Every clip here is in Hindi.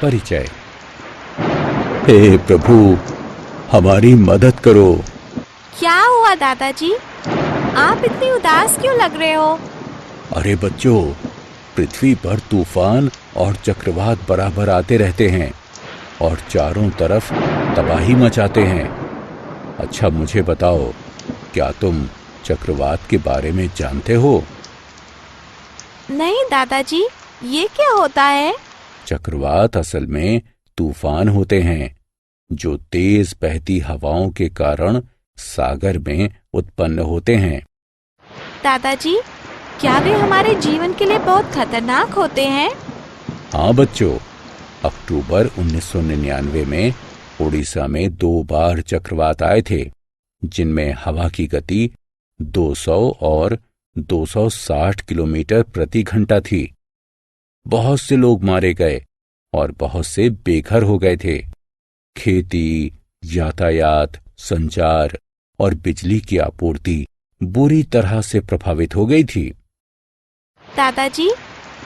परिचय। हे प्रभु, हमारी मदद करो। क्या हुआ दादाजी? आप इतनी उदास क्यों लग रहे हो? अरे बच्चों, पृथ्वी पर तूफान और चक्रवात बराबर आते रहते हैं और चारों तरफ तबाही मचाते हैं। अच्छा मुझे बताओ, क्या तुम चक्रवात के बारे में जानते हो? नहीं दादाजी, ये क्या होता है? चक्रवात असल में तूफान होते हैं जो तेज बहती हवाओं के कारण सागर में उत्पन्न होते हैं। दादाजी, क्या वे हमारे जीवन के लिए बहुत खतरनाक होते हैं? हाँ बच्चों, अक्टूबर 1999 में उड़ीसा में 2 बार चक्रवात आए थे जिनमें हवा की गति 200 और 260 किलोमीटर प्रति घंटा थी। बहुत से लोग मारे गए और बहुत से बेघर हो गए थे। खेती, यातायात, संचार और बिजली की आपूर्ति बुरी तरह से प्रभावित हो गई थी। दादाजी,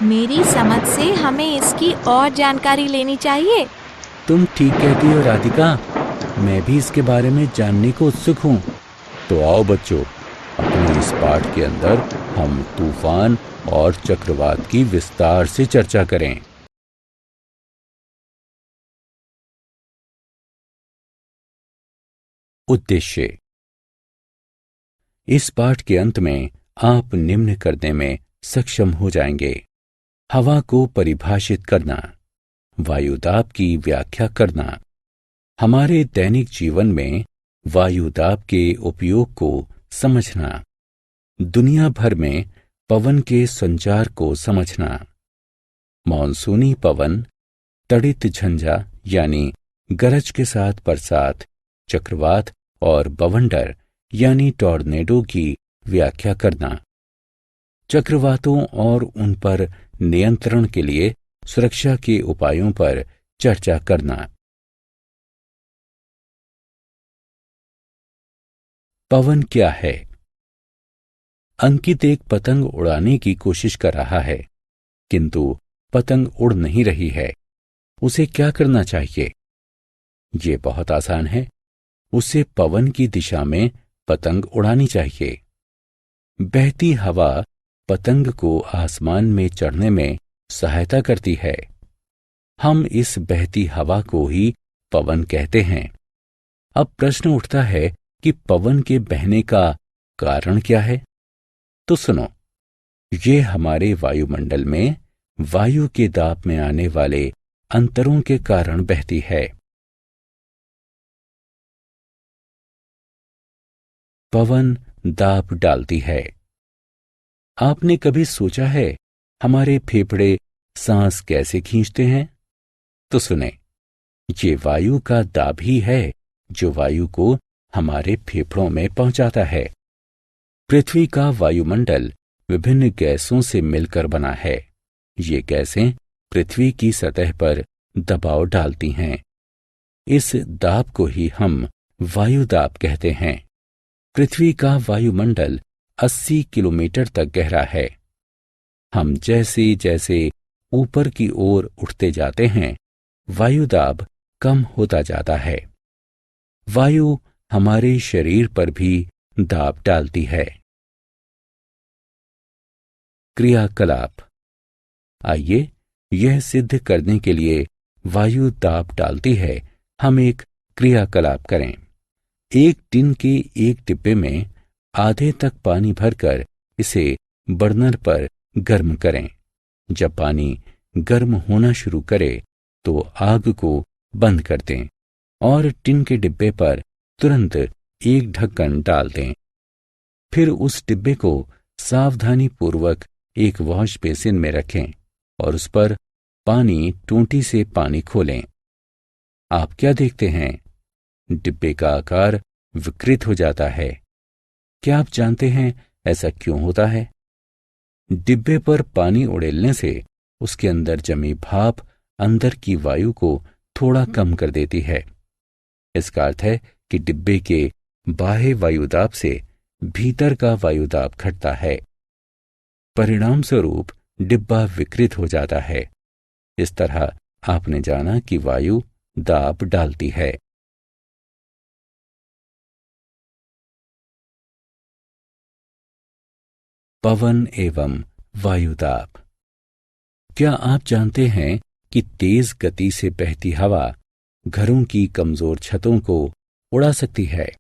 मेरी समझ से हमें इसकी और जानकारी लेनी चाहिए। तुम ठीक कहती हो राधिका, मैं भी इसके बारे में जानने को उत्सुक हूँ। तो आओ बच्चों, अपने इस पाठ के अंदर हम तूफान और चक्रवात की विस्तार से चर्चा करें। उद्देश्य। इस पाठ के अंत में आप निम्न करने में सक्षम हो जाएंगे: हवा को परिभाषित करना, वायुदाब की व्याख्या करना, हमारे दैनिक जीवन में वायुदाब के उपयोग को समझना, दुनिया भर में पवन के संचार को समझना, मॉनसूनी पवन, तड़ित झंझा यानी गरज के साथ बरसात, चक्रवात और बवंडर यानी टॉर्नेडो की व्याख्या करना, चक्रवातों और उन पर नियंत्रण के लिए सुरक्षा के उपायों पर चर्चा करना। पवन क्या है? अंकित एक पतंग उड़ाने की कोशिश कर रहा है, किंतु पतंग उड़ नहीं रही है। उसे क्या करना चाहिए? ये बहुत आसान है। उसे पवन की दिशा में पतंग उड़ानी चाहिए। बहती हवा पतंग को आसमान में चढ़ने में सहायता करती है। हम इस बहती हवा को ही पवन कहते हैं। अब प्रश्न उठता है कि पवन के बहने का कारण क्या है? तो सुनो, ये हमारे वायुमंडल में वायु के दाब में आने वाले अंतरों के कारण बहती है। पवन दाब डालती है। आपने कभी सोचा है हमारे फेफड़े सांस कैसे खींचते हैं? तो सुने, ये वायु का दाब ही है जो वायु को हमारे फेफड़ों में पहुंचाता है। पृथ्वी का वायुमंडल विभिन्न गैसों से मिलकर बना है। ये गैसें पृथ्वी की सतह पर दबाव डालती हैं। इस दाब को ही हम वायुदाब कहते हैं। पृथ्वी का वायुमंडल 80 किलोमीटर तक गहरा है। हम जैसे जैसे ऊपर की ओर उठते जाते हैं, वायुदाब कम होता जाता है। वायु हमारे शरीर पर भी दाब डालती है। क्रियाकलाप। आइए, यह सिद्ध करने के लिए वायु दाब डालती है, हम एक क्रियाकलाप करें। एक टिन के एक डिब्बे में आधे तक पानी भरकर इसे बर्नर पर गर्म करें। जब पानी गर्म होना शुरू करे तो आग को बंद कर दें और टिन के डिब्बे पर तुरंत एक ढक्कन डाल दें। फिर उस डिब्बे को सावधानी पूर्वक एक वॉश बेसिन में रखें और उस पर पानी टूंटी से पानी खोलें। आप क्या देखते हैं? डिब्बे का आकार विकृत हो जाता है। क्या आप जानते हैं ऐसा क्यों होता है? डिब्बे पर पानी उड़ेलने से उसके अंदर जमी भाप अंदर की वायु को थोड़ा कम कर देती है। इसका अर्थ है कि डिब्बे के बाह्य वायुदाब से भीतर का वायुदाब घटता है। परिणाम स्वरूप डिब्बा विकृत हो जाता है। इस तरह आपने जाना कि वायु दाब डालती है। पवन एवं वायुदाब। क्या आप जानते हैं कि तेज गति से बहती हवा घरों की कमजोर छतों को उड़ा सकती है?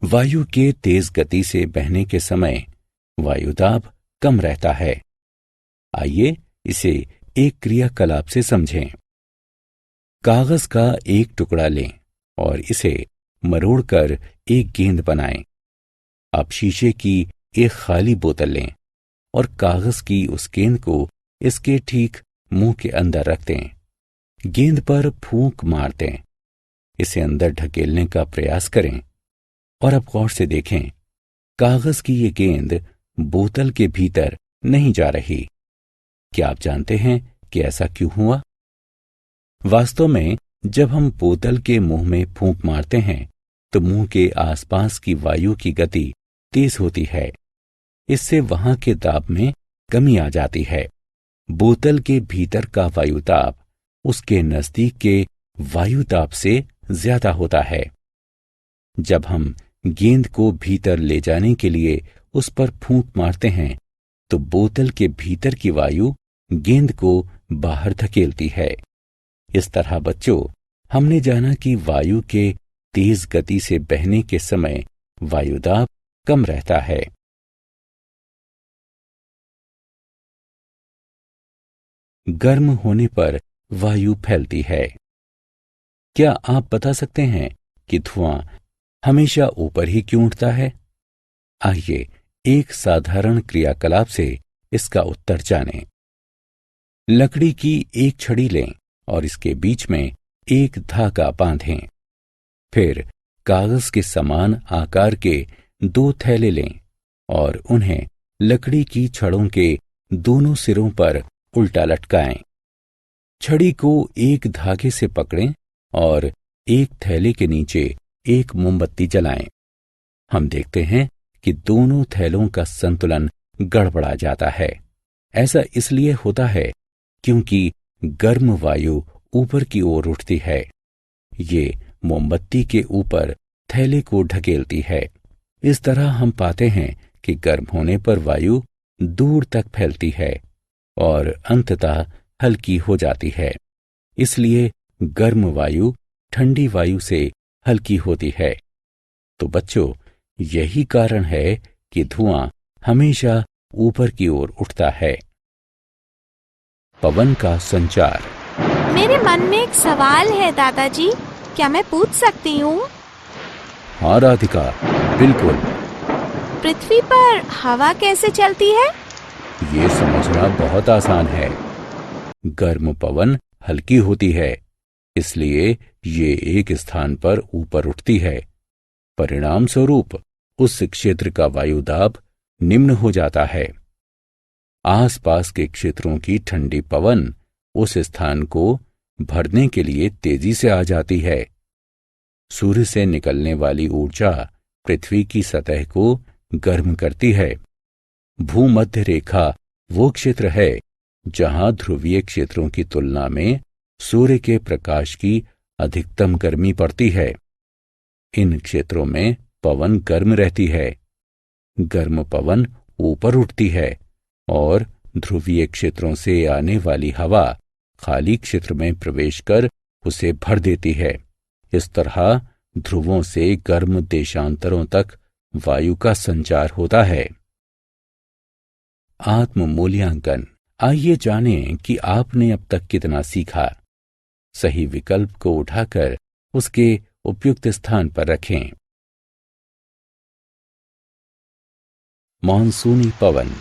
वायु के तेज गति से बहने के समय वायुदाब कम रहता है। आइए इसे एक क्रियाकलाप से समझें। कागज का एक टुकड़ा लें और इसे मरोड़कर एक गेंद बनाएं। अब शीशे की एक खाली बोतल लें और कागज की उस गेंद को इसके ठीक मुंह के अंदर रख दें। गेंद पर फूंक मार दें। इसे अंदर ढकेलने का प्रयास करें और अब गौर से देखें, कागज की ये गेंद बोतल के भीतर नहीं जा रही। क्या आप जानते हैं कि ऐसा क्यों हुआ? वास्तव में जब हम बोतल के मुंह में फूंक मारते हैं तो मुंह के आसपास की वायु की गति तेज होती है। इससे वहां के दाब में कमी आ जाती है। बोतल के भीतर का वायुदाब उसके नजदीक के वायुदाब से ज्यादा होता है। जब हम गेंद को भीतर ले जाने के लिए उस पर फूंक मारते हैं तो बोतल के भीतर की वायु गेंद को बाहर धकेलती है। इस तरह बच्चों, हमने जाना कि वायु के तेज गति से बहने के समय वायुदाब कम रहता है। गर्म होने पर वायु फैलती है। क्या आप बता सकते हैं कि धुआं हमेशा ऊपर ही क्यों उठता है? आइए एक साधारण क्रियाकलाप से इसका उत्तर जानें। लकड़ी की एक छड़ी लें और इसके बीच में एक धागा बांधें। फिर कागज के समान आकार के दो थैले लें और उन्हें लकड़ी की छड़ों के दोनों सिरों पर उल्टा लटकाएं। छड़ी को एक धागे से पकड़ें और एक थैले के नीचे एक मोमबत्ती जलाएं। हम देखते हैं कि दोनों थैलों का संतुलन गड़बड़ा जाता है। ऐसा इसलिए होता है क्योंकि गर्म वायु ऊपर की ओर उठती है। ये मोमबत्ती के ऊपर थैले को ढकेलती है। इस तरह हम पाते हैं कि गर्म होने पर वायु दूर तक फैलती है और अंततः हल्की हो जाती है। इसलिए गर्म वायु ठंडी वायु से हल्की होती है। तो बच्चों, यही कारण है कि धुआं हमेशा ऊपर की ओर उठता है। पवन का संचार। मेरे मन में एक सवाल है दादाजी, क्या मैं पूछ सकती हूँ? हाँ राधिका, बिल्कुल। पृथ्वी पर हवा कैसे चलती है? ये समझना बहुत आसान है। गर्म पवन हल्की होती है, इसलिए ये एक स्थान पर ऊपर उठती है। परिणाम स्वरूप उस क्षेत्र का वायुदाब निम्न हो जाता है। आसपास के क्षेत्रों की ठंडी पवन उस स्थान को भरने के लिए तेजी से आ जाती है। सूर्य से निकलने वाली ऊर्जा पृथ्वी की सतह को गर्म करती है। भूमध्य रेखा वो क्षेत्र है जहां ध्रुवीय क्षेत्रों की तुलना में सूर्य के प्रकाश की अधिकतम गर्मी पड़ती है। इन क्षेत्रों में पवन गर्म रहती है। गर्म पवन ऊपर उठती है और ध्रुवीय क्षेत्रों से आने वाली हवा खाली क्षेत्र में प्रवेश कर उसे भर देती है। इस तरह ध्रुवों से गर्म देशांतरों तक वायु का संचार होता है। आत्म मूल्यांकन। आइए जानें कि आपने अब तक कितना सीखा। सही विकल्प को उठाकर उसके उपयुक्त स्थान पर रखें। मॉनसूनी पवन।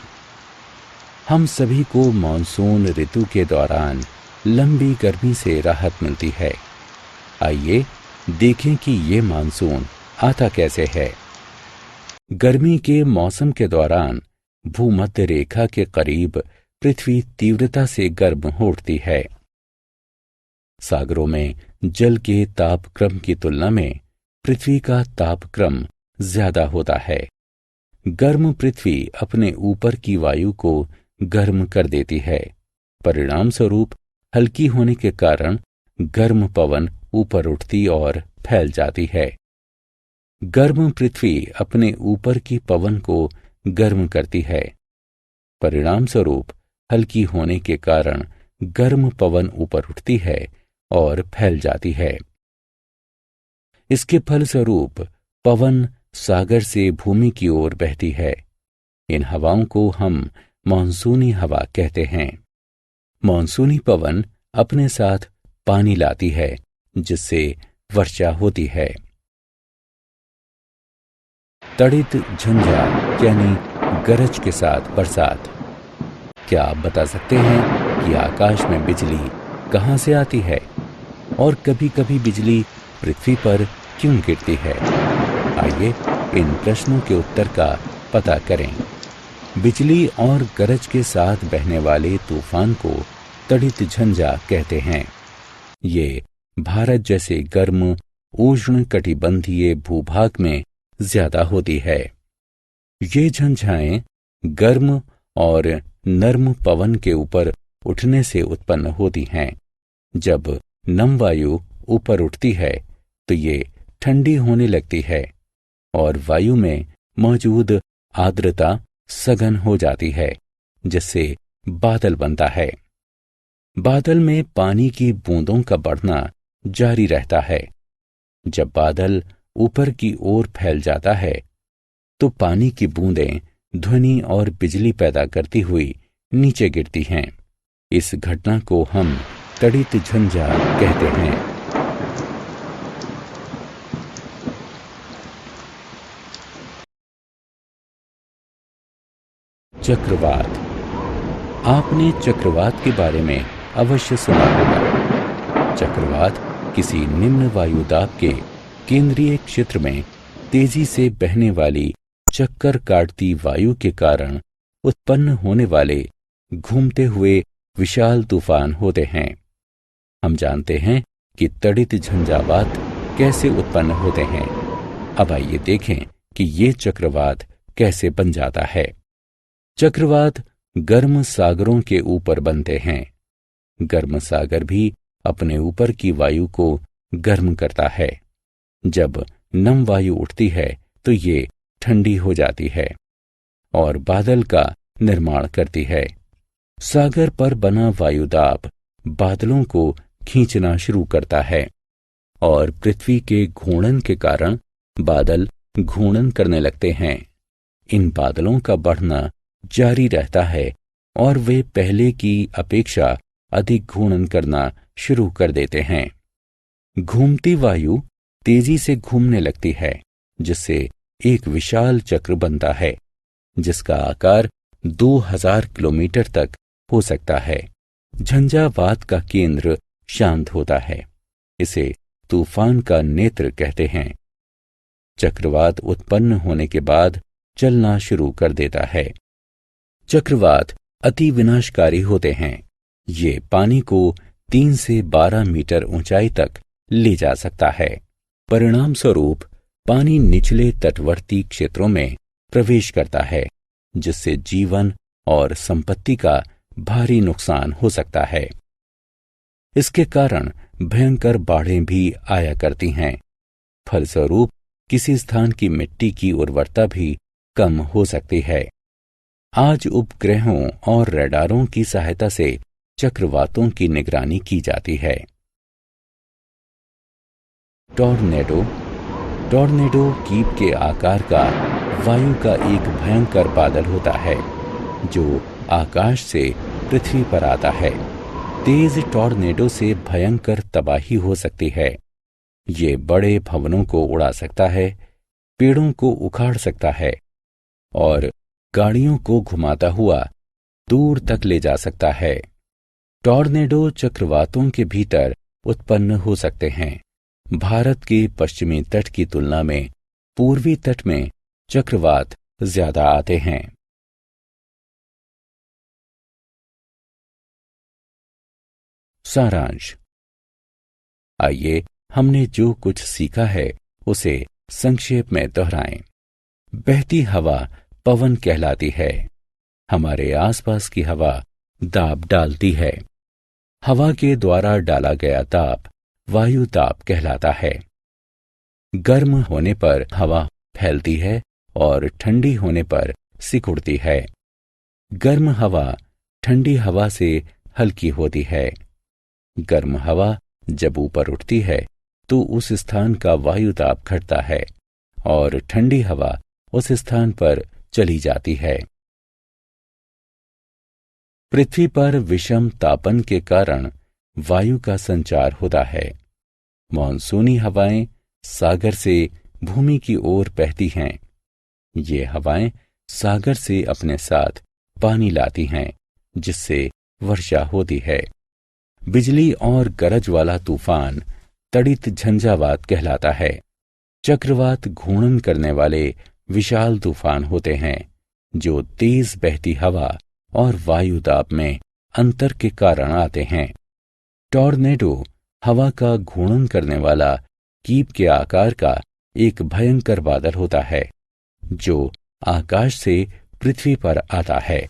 हम सभी को मॉनसून ऋतु के दौरान लंबी गर्मी से राहत मिलती है। आइए देखें कि ये मानसून आता कैसे है। गर्मी के मौसम के दौरान भूमध्य रेखा के करीब पृथ्वी तीव्रता से गर्म हो उठती है। सागरों में जल के तापक्रम की तुलना में पृथ्वी का तापक्रम ज्यादा होता है। गर्म पृथ्वी अपने ऊपर की वायु को गर्म कर देती है। परिणाम स्वरूप हल्की होने के कारण गर्म पवन ऊपर उठती और फैल जाती है। गर्म पृथ्वी अपने ऊपर की पवन को गर्म करती है। परिणाम स्वरूप हल्की होने के कारण गर्म पवन ऊपर उठती है और फैल जाती है। इसके फलस्वरूप पवन सागर से भूमि की ओर बहती है। इन हवाओं को हम मानसूनी हवा कहते हैं। मानसूनी पवन अपने साथ पानी लाती है, जिससे वर्षा होती है। तड़ित झंझा यानी गरज के साथ बरसात। क्या आप बता सकते हैं कि आकाश में बिजली कहां से आती है और कभी कभी बिजली पृथ्वी पर क्यों गिरती है? आइए इन प्रश्नों के उत्तर का पता करें। बिजली और गरज के साथ बहने वाले तूफान को तड़ित झंझा कहते हैं। ये भारत जैसे गर्म उष्ण कटिबंधीय भूभाग में ज्यादा होती है। ये झंझाएं गर्म और नर्म पवन के ऊपर उठने से उत्पन्न होती हैं। जब नम वायु ऊपर उठती है तो ये ठंडी होने लगती है और वायु में मौजूद आर्द्रता सघन हो जाती है, जिससे बादल बनता है। बादल में पानी की बूंदों का बढ़ना जारी रहता है। जब बादल ऊपर की ओर फैल जाता है तो पानी की बूंदें ध्वनि और बिजली पैदा करती हुई नीचे गिरती हैं। इस घटना को हम तड़ित झंझा कहते हैं। चक्रवात। आपने चक्रवात के बारे में अवश्य सुना होगा। चक्रवात किसी निम्न वायुदाब के केंद्रीय क्षेत्र में तेजी से बहने वाली चक्कर काटती वायु के कारण उत्पन्न होने वाले घूमते हुए विशाल तूफान होते हैं। हम जानते हैं कि तड़ित झंझावात कैसे उत्पन्न होते हैं। अब आइए देखें कि ये चक्रवात कैसे बन जाता है। चक्रवात गर्म सागरों के ऊपर बनते हैं। गर्म सागर भी अपने ऊपर की वायु को गर्म करता है। जब नम वायु उठती है तो ये ठंडी हो जाती है और बादल का निर्माण करती है। सागर पर बना वायुदाब बादलों को खींचना शुरू करता है और पृथ्वी के घूर्णन के कारण बादल घूर्णन करने लगते हैं। इन बादलों का बढ़ना जारी रहता है और वे पहले की अपेक्षा अधिक घूर्णन करना शुरू कर देते हैं। घूमती वायु तेजी से घूमने लगती है, जिससे एक विशाल चक्र बनता है, जिसका आकार 2000 किलोमीटर तक हो सकता है। झंझावात का केंद्र शांत होता है। इसे तूफान का नेत्र कहते हैं। चक्रवात उत्पन्न होने के बाद चलना शुरू कर देता है। चक्रवात अति विनाशकारी होते हैं। ये पानी को 3 से 12 मीटर ऊंचाई तक ले जा सकता है। परिणाम स्वरूप पानी निचले तटवर्ती क्षेत्रों में प्रवेश करता है, जिससे जीवन और संपत्ति का भारी नुकसान हो सकता है। इसके कारण भयंकर बाढ़ें भी आया करती हैं। फलस्वरूप किसी स्थान की मिट्टी की उर्वरता भी कम हो सकती है। आज उपग्रहों और रडारों की सहायता से चक्रवातों की निगरानी की जाती है। टॉर्नेडो। टॉर्नेडो कीप के आकार का वायु का एक भयंकर बादल होता है, जो आकाश से पृथ्वी पर आता है। तेज टॉर्नेडो से भयंकर तबाही हो सकती है। ये बड़े भवनों को उड़ा सकता है, पेड़ों को उखाड़ सकता है और गाड़ियों को घुमाता हुआ दूर तक ले जा सकता है। टॉर्नेडो चक्रवातों के भीतर उत्पन्न हो सकते हैं। भारत के पश्चिमी तट की तुलना में पूर्वी तट में चक्रवात ज्यादा आते हैं। सारांश। आइए हमने जो कुछ सीखा है उसे संक्षेप में दोहराएं। बहती हवा पवन कहलाती है। हमारे आसपास की हवा दाब डालती है। हवा के द्वारा डाला गया ताप वायु ताप कहलाता है। गर्म होने पर हवा फैलती है और ठंडी होने पर सिकुड़ती है। गर्म हवा ठंडी हवा से हल्की होती है। गर्म हवा जब ऊपर उठती है तो उस स्थान का वायु ताप घटता है और ठंडी हवा उस स्थान पर चली जाती है। पृथ्वी पर विषम तापन के कारण वायु का संचार होता है। मॉनसूनी हवाएं सागर से भूमि की ओर बहती हैं। ये हवाएं सागर से अपने साथ पानी लाती हैं, जिससे वर्षा होती है। बिजली और गरज वाला तूफान तड़ित झंझावात कहलाता है। चक्रवात घूर्णन करने वाले विशाल तूफान होते हैं, जो तेज बहती हवा और वायु दाब में अंतर के कारण आते हैं। टॉर्नेडो हवा का घूर्णन करने वाला कीप के आकार का एक भयंकर बादल होता है, जो आकाश से पृथ्वी पर आता है।